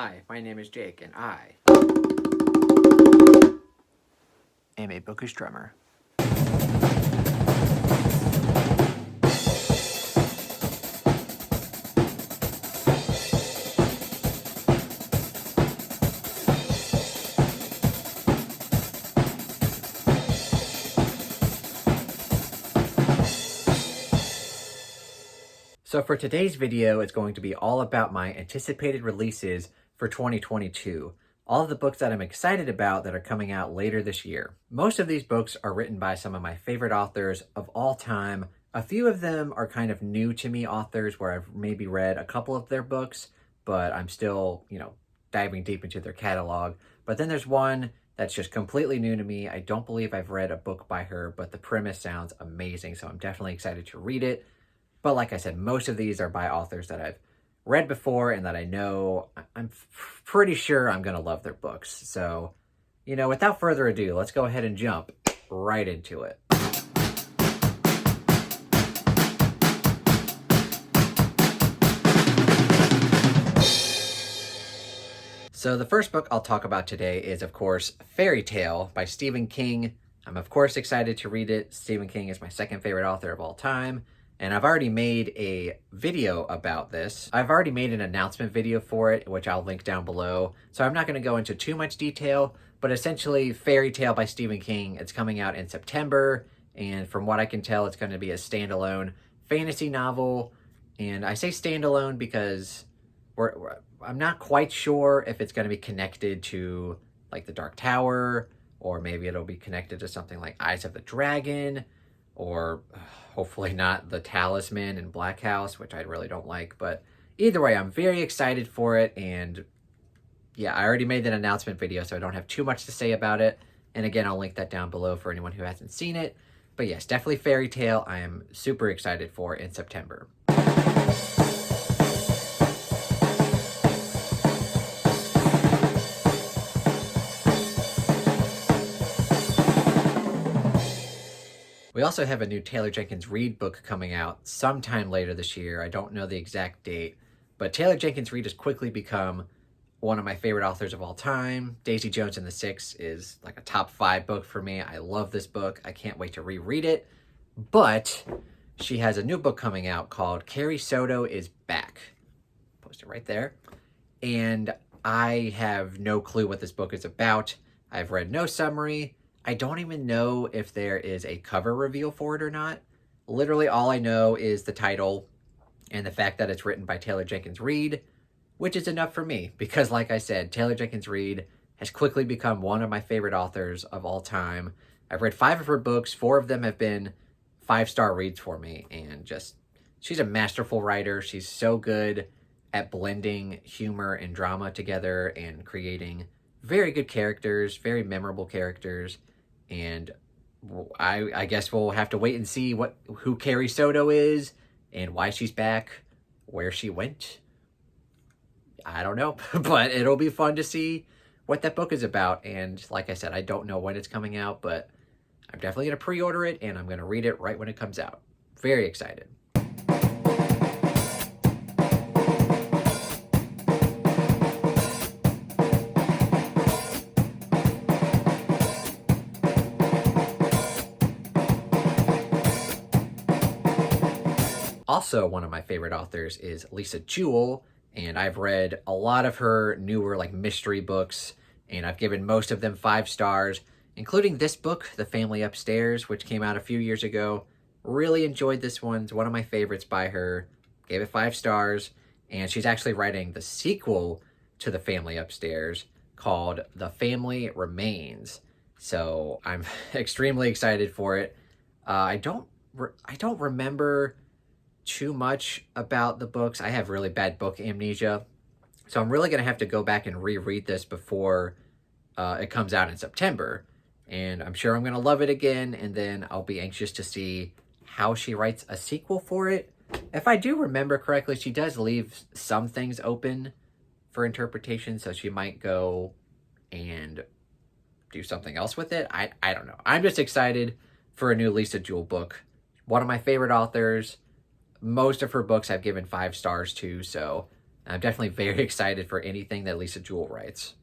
Hi, my name is Jake, and I am a bookish drummer. So for today's video, it's going to be all about my anticipated releases for 2022. All of the books that I'm excited about that are coming out later this year. Most of these books are written by some of my favorite authors of all time. A few of them are kind of new to me authors where I've maybe read a couple of their books, but I'm still, diving deep into their catalog. But then there's one that's just completely new to me. I don't believe I've read a book by her, but the premise sounds amazing, so I'm definitely excited to read it. But like I said, most of these are by authors that I've read before and that I know I'm pretty sure I'm going to love their books. So, without further ado, let's go ahead and jump right into it. So the first book I'll talk about today is, of course, Fairy Tale by Stephen King. I'm, of course, excited to read it. Stephen King is my second favorite author of all time. And I've already made a video about this. I've already made an announcement video for it, which I'll link down below. So I'm not going to go into too much detail, but essentially Fairy Tale by Stephen King, it's coming out in September. And from what I can tell, it's going to be a standalone fantasy novel. And I say standalone because I'm not quite sure if it's going to be connected to like The Dark Tower, or maybe it'll be connected to something like Eyes of the Dragon, or hopefully not The Talisman and Black House, which I really don't like. But either way, I'm very excited for it. And yeah, I already made that announcement video, so I don't have too much to say about it. And again, I'll link that down below for anyone who hasn't seen it. But yes, definitely Fairy Tale. I am super excited for in September. We also have a new Taylor Jenkins Reid book coming out sometime later this year. I don't know the exact date, but Taylor Jenkins Reid has quickly become one of my favorite authors of all time. Daisy Jones and the Six is like a top 5 book for me. I love this book. I can't wait to reread it. But she has a new book coming out called Carrie Soto is Back. Post it right there. And I have no clue what this book is about. I've read no summary. I don't even know if there is a cover reveal for it or not. Literally all I know is the title and the fact that it's written by Taylor Jenkins Reid, which is enough for me because, like I said, Taylor Jenkins Reid has quickly become one of my favorite authors of all time. I've read 5 of her books. 4 of them have been 5-star reads for me, and she's a masterful writer. She's so good at blending humor and drama together and creating very good characters, very memorable characters. And I guess we'll have to wait and see who Carrie Soto is and why she's back, where she went. I don't know, but it'll be fun to see what that book is about. And like I said, I don't know when it's coming out, but I'm definitely going to pre-order it and I'm going to read it right when it comes out. Very excited. Also, one of my favorite authors is Lisa Jewell, and I've read a lot of her newer mystery books, and I've given most of them 5 stars, including this book, The Family Upstairs, which came out a few years ago. Really enjoyed this one. It's one of my favorites by her. Gave it 5 stars, and she's actually writing the sequel to The Family Upstairs called The Family Remains. So I'm extremely excited for it. I don't remember too much about the books. I have really bad book amnesia, so I'm really going to have to go back and reread this before it comes out in September, and I'm sure I'm going to love it again, and then I'll be anxious to see how she writes a sequel for it. If I do remember correctly, she does leave some things open for interpretation, so she might go and do something else with it. I don't know. I'm just excited for a new Lisa Jewell book. One of my favorite authors. Most of her books I've given 5 stars to, so I'm definitely very excited for anything that Lisa Jewell writes.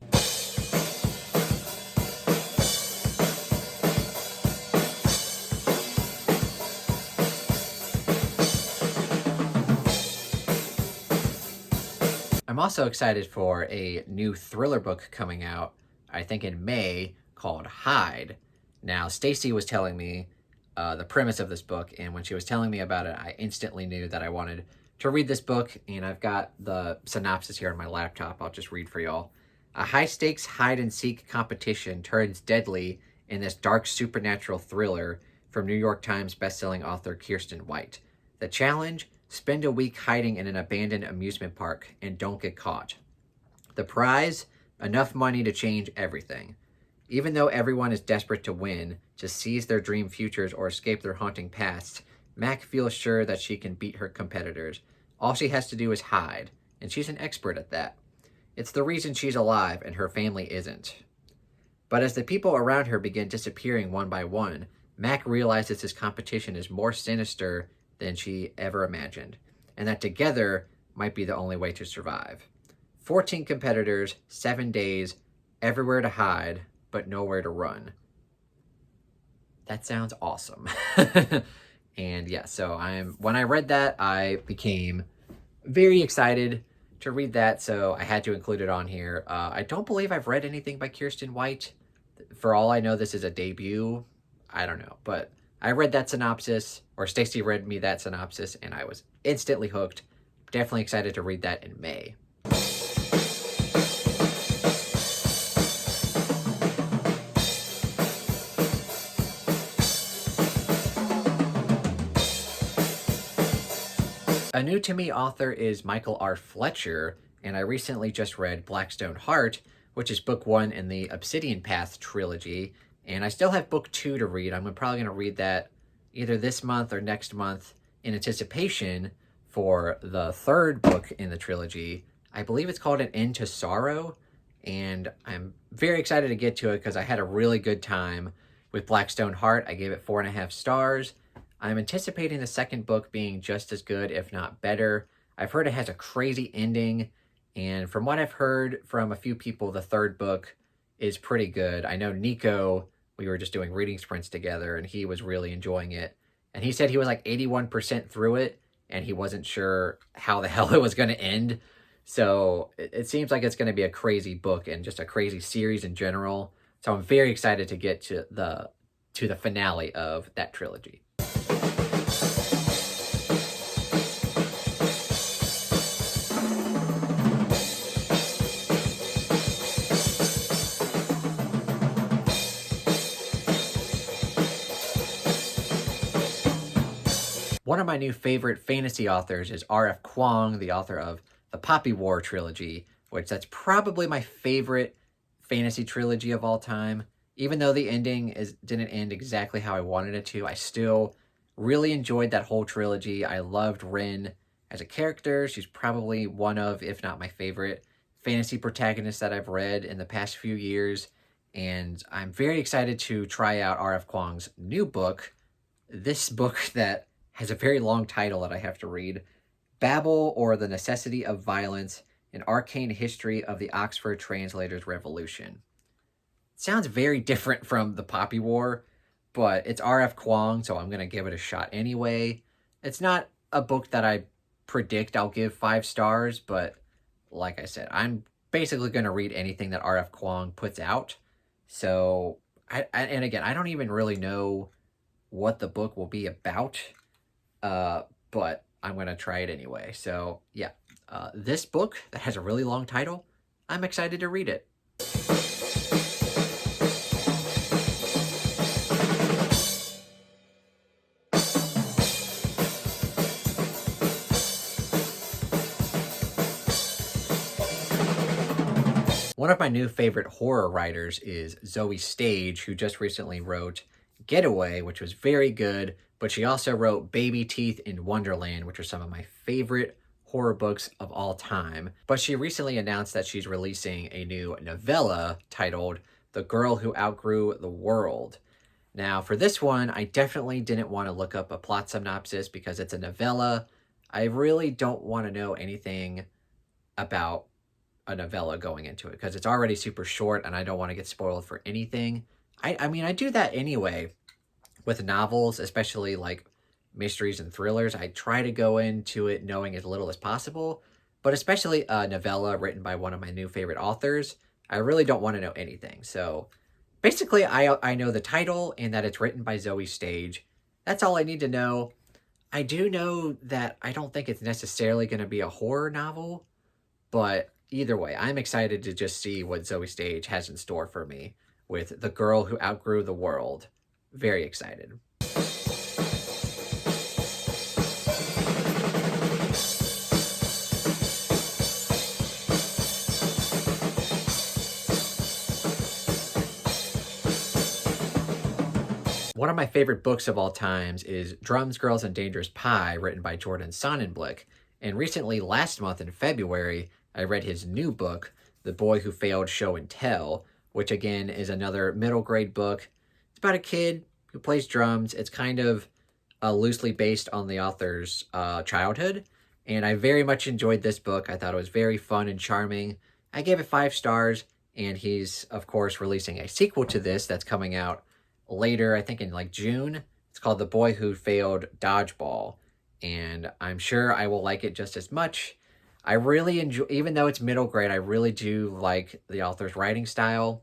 I'm also excited for a new thriller book coming out, I think in May, called Hide. Now, Stacy was telling me the premise of this book, and when she was telling me about it, I instantly knew that I wanted to read this book, and I've got the synopsis here on my laptop. I'll just read for y'all. A high-stakes hide-and-seek competition turns deadly in this dark supernatural thriller from New York Times bestselling author Kirsten White. The challenge? Spend a week hiding in an abandoned amusement park and don't get caught. The prize? Enough money to change everything. Even though everyone is desperate to win, to seize their dream futures or escape their haunting pasts, Mac feels sure that she can beat her competitors. All she has to do is hide, and she's an expert at that. It's the reason she's alive and her family isn't. But as the people around her begin disappearing one by one, Mac realizes this competition is more sinister than she ever imagined, and that together might be the only way to survive. 14 competitors, 7 days, everywhere to hide, but nowhere to run. That sounds awesome. And yeah, so when I read that, I became very excited to read that, so I had to include it on here. I don't believe I've read anything by Kirsten White. For all I know, this is a debut. I don't know, but I read that synopsis, or Stacy read me that synopsis, and I was instantly hooked. Definitely excited to read that in May. A new to me author is Michael R. Fletcher, and I recently just read Blackstone Heart, which is book 1 in the Obsidian Path trilogy, and I still have book 2 to read. I'm probably going to read that either this month or next month in anticipation for the 3rd book in the trilogy. I believe it's called An End to Sorrow, and I'm very excited to get to it because I had a really good time with Blackstone Heart. I gave it 4.5 stars. I'm anticipating the 2nd book being just as good, if not better. I've heard it has a crazy ending, and from what I've heard from a few people, the 3rd book is pretty good. I know Nico, we were just doing reading sprints together, and he was really enjoying it. And he said he was like 81% through it, and he wasn't sure how the hell it was going to end. So it seems like it's going to be a crazy book and just a crazy series in general. So I'm very excited to get to the finale of that trilogy. One of my new favorite fantasy authors is RFQang, the author of the Poppy War trilogy, which that's probably my favorite fantasy trilogy of all time. Even though the ending didn't end exactly how I wanted it to, I still really enjoyed that whole trilogy. I loved Rin as a character. She's probably one of, if not my favorite, fantasy protagonists that I've read in the past few years. And I'm very excited to try out RFQang's new book. This book that has a very long title that I have to read. Babel, or the Necessity of Violence, an Arcane History of the Oxford Translators' Revolution. It sounds very different from the Poppy War, but it's RFQang, so I'm going to give it a shot anyway. It's not a book that I predict I'll give 5 stars, but like I said, I'm basically going to read anything that RFQang puts out. So, and again, I don't even really know what the book will be about, but I'm going to try it anyway. So yeah, this book that has a really long title, I'm excited to read it. One of my new favorite horror writers is Zoe Stage, who just recently wrote Getaway, which was very good, but she also wrote Baby Teeth in Wonderland, which are some of my favorite horror books of all time. But she recently announced that she's releasing a new novella titled The Girl Who Outgrew the World. Now, for this one, I definitely didn't want to look up a plot synopsis because it's a novella. I really don't want to know anything about a novella going into it, because it's already super short and I don't want to get spoiled for anything. I mean, I do that anyway with novels, especially like mysteries and thrillers. I try to go into it knowing as little as possible, but especially a novella written by one of my new favorite authors, I really don't want to know anything. So basically, I know the title and that it's written by Zoe Stage. That's all I need to know. I do know that I don't think it's necessarily going to be a horror novel, but either way, I'm excited to just see what Zoe Stage has in store for me with The Girl Who Outgrew the World. Very excited. One of my favorite books of all times is Drums, Girls, and Dangerous Pie, written by Jordan Sonnenblick. And recently, last month in February, I read his new book, The Boy Who Failed Show and Tell, which again is another middle grade book. It's about a kid who plays drums. It's kind of loosely based on the author's childhood. And I very much enjoyed this book. I thought it was very fun and charming. I gave it 5 stars. And he's, of course, releasing a sequel to this that's coming out later, I think in like June. It's called The Boy Who Failed Dodgeball, and I'm sure I will like it just as much. I really enjoy, even though it's middle grade, I really do like the author's writing style.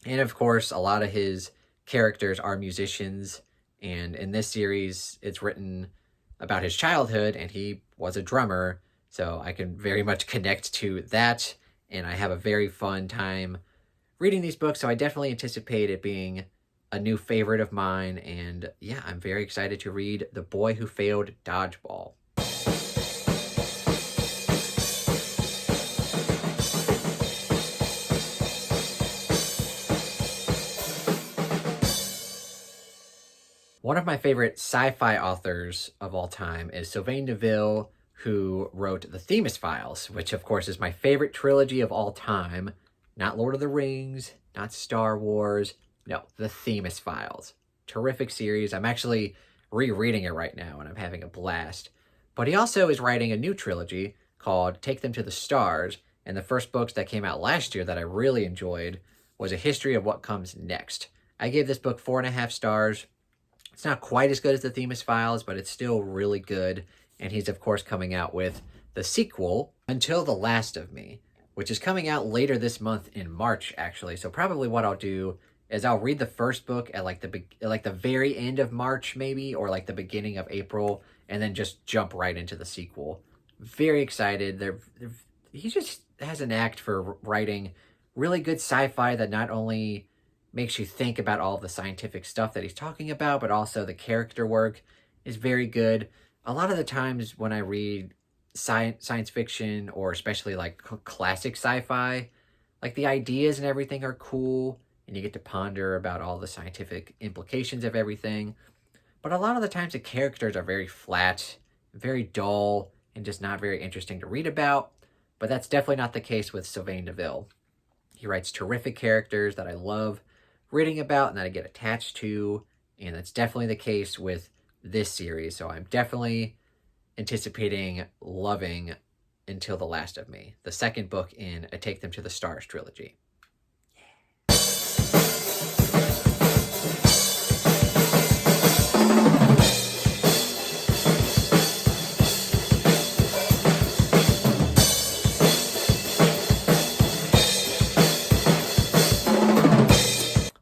And of course, a lot of his characters are musicians, and in this series, it's written about his childhood, and he was a drummer, so I can very much connect to that, and I have a very fun time reading these books, so I definitely anticipate it being a new favorite of mine, and yeah, I'm very excited to read The Boy Who Failed Dodgeball. One of my favorite sci-fi authors of all time is Sylvain Neville, who wrote The Themis Files, which of course is my favorite trilogy of all time. Not Lord of the Rings, not Star Wars, no, The Themis Files. Terrific series. I'm actually rereading it right now, and I'm having a blast. But he also is writing a new trilogy called Take Them to the Stars, and the first books that came out last year that I really enjoyed was A History of What Comes Next. I gave this book 4.5 stars. It's not quite as good as The Themis Files, but it's still really good. And he's, of course, coming out with the sequel, Until the Last of Me, which is coming out later this month in March, actually. So probably what I'll do is I'll read the first book at like the very end of March, maybe, or like the beginning of April, and then just jump right into the sequel. Very excited. He just has an act for writing really good sci-fi that not only makes you think about all of the scientific stuff that he's talking about, but also the character work is very good. A lot of the times when I read science fiction, or especially like classic sci-fi, like the ideas and everything are cool, and you get to ponder about all the scientific implications of everything. But a lot of the times the characters are very flat, very dull, and just not very interesting to read about. But that's definitely not the case with Sylvain Neville. He writes terrific characters that I love reading about and that I get attached to, and that's definitely the case with this series. So I'm definitely anticipating loving Until the Last of Me, the second book in a Take Them to the Stars trilogy.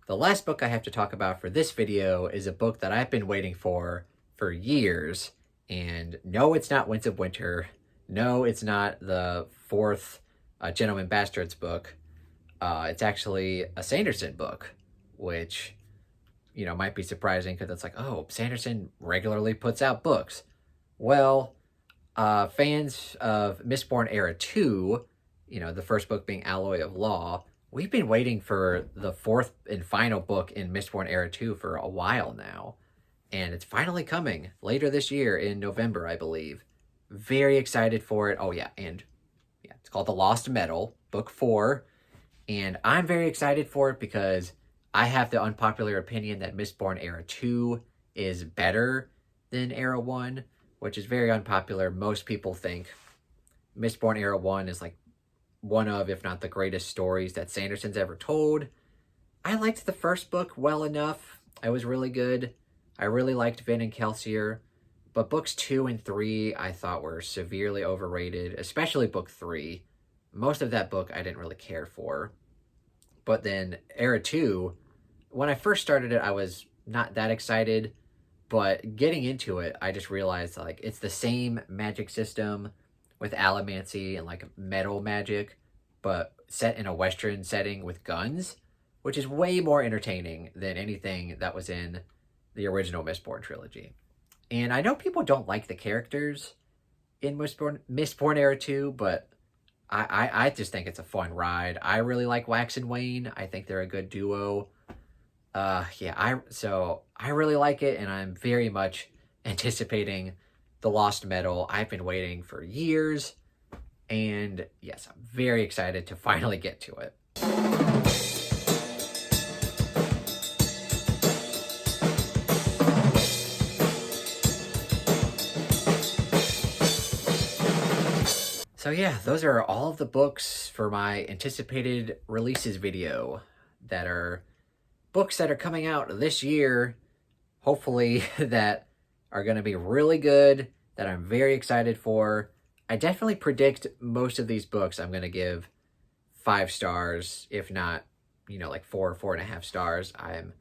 The last book I have to talk about for this video is a book that I've been waiting for years. And no, it's not Winds of Winter. No, it's not the fourth Gentleman Bastards book. It's actually a Sanderson book, which, you know, might be surprising because it's like, oh, Sanderson regularly puts out books. Well, fans of Mistborn Era 2, you know, the first book being Alloy of Law, we've been waiting for the fourth and final book in Mistborn Era 2 for a while now. And it's finally coming later this year in November, I believe. Very excited for it. Oh, yeah, and yeah, it's called The Lost Metal, Book 4. And I'm very excited for it because I have the unpopular opinion that Mistborn Era 2 is better than Era 1, which is very unpopular. Most people think Mistborn Era 1 is like one of, if not the greatest stories that Sanderson's ever told. I liked the first book well enough. It was really good. I really liked Vin and Kelsier. But books 2 and 3 I thought were severely overrated, especially book 3. Most of that book I didn't really care for. But then Era 2, when I first started it, I was not that excited. But getting into it, I just realized like it's the same magic system with allomancy and like metal magic, but set in a Western setting with guns, which is way more entertaining than anything that was in the original Mistborn trilogy. And I know people don't like the characters in Mistborn Era 2, but I just think it's a fun ride. I really like Wax and Wayne. I think they're a good duo. So I really like it, and I'm very much anticipating the Lost Metal. I've been waiting for years, and yes, I'm very excited to finally get to it. So yeah, those are all of the books for my anticipated releases video that are books that are coming out this year, hopefully, that are going to be really good, that I'm very excited for. I definitely predict most of these books I'm going to give 5 stars, if not, like 4.5 stars. I'm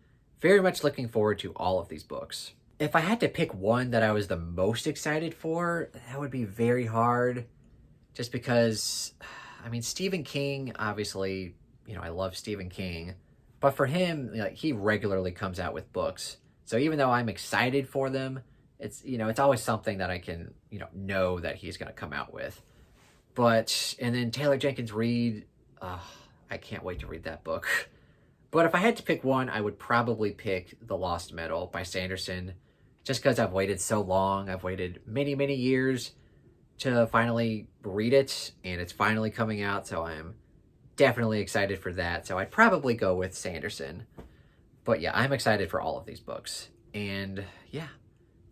very much looking forward to all of these books. If I had to pick one that I was the most excited for, that would be very hard. Just because, Stephen King, obviously, I love Stephen King. But for him, he regularly comes out with books. So even though I'm excited for them, it's always something that I can, know that he's going to come out with. And then Taylor Jenkins Reid, I can't wait to read that book. But if I had to pick one, I would probably pick The Lost Metal by Sanderson. Just because I've waited so long. I've waited many, many years to finally read it, and it's finally coming out, so I'm definitely excited for that. So I'd probably go with Sanderson. But yeah, I'm excited for all of these books. And yeah,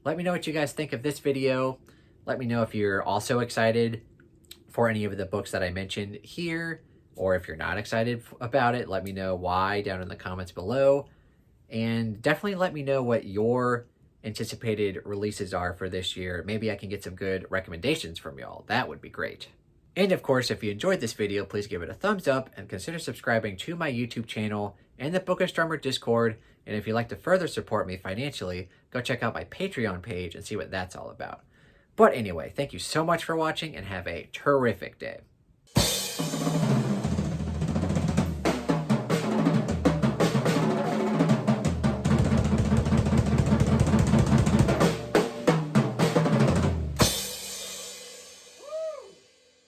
let me know what you guys think of this video. Let me know if you're also excited for any of the books that I mentioned here, or if you're not excited about it, let me know why down in the comments below. And definitely let me know what your anticipated releases are for this year. Maybe I can get some good recommendations from y'all. That would be great. And of course, if you enjoyed this video, please give it a thumbs up and consider subscribing to my YouTube channel and the Bookish Drummer Discord. And if you'd like to further support me financially, go check out my Patreon page and see what that's all about. But anyway, thank you so much for watching and have a terrific day.